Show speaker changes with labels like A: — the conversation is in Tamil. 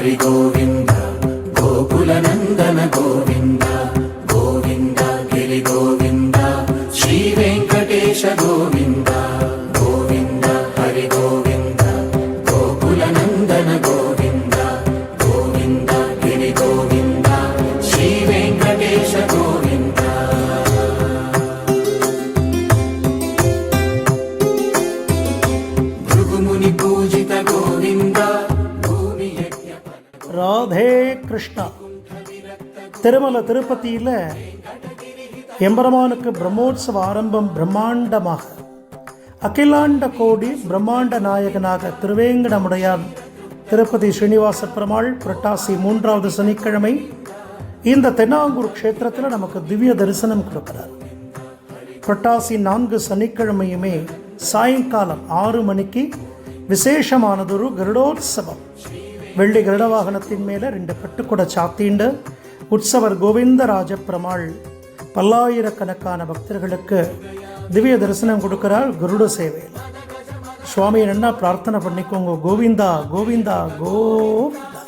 A: हरि गोविन्द गोकुलनन्दन गोविन्द गोविन्द गिरि गोविन्द श्रीवेङ्कटेश गोविन्द गोविन्द हरि गोविन्द गोकुलनन्दन गोविन्द गोविन्द गिरि गोविन्द श्रीवेङ्कटेश गोविन्द भृगुमुनि पूजित गोविन्द
B: ராதே கிருஷ்ணா. திருமலை திருப்பதியில் எம்பெருமானுக்கு பிரம்மோற்சவ ஆரம்பம் பிரம்மாண்டமாக அகிலாண்ட கோடி பிரம்மாண்ட நாயகனாக திருவேங்கடமுடையான் திருப்பதி ஸ்ரீனிவாச பெருமாள் புரட்டாசி 3வது சனிக்கிழமை இந்த தென்னாங்கூர் க்ஷேத்திரத்தில் நமக்கு திவ்ய தரிசனம் கொடுக்கிறார். புரட்டாசி 4 சனிக்கிழமையுமே சாயங்காலம் 6 மணிக்கு விசேஷமானதொரு கருடோத்சவம். வெள்ளி கருட வாகனத்தின் மேலே 2 பட்டுக்குட சாத்திண்டு உற்சவர் கோவிந்தராஜ பெருமாள் பல்லாயிரக்கணக்கான பக்தர்களுக்கு திவ்ய தரிசனம் கொடுக்கிறார் கருட சேவையில். சுவாமி என்ன பிரார்த்தனை பண்ணிக்கோங்க, கோவிந்தா கோவிந்தா கோவிந்தா.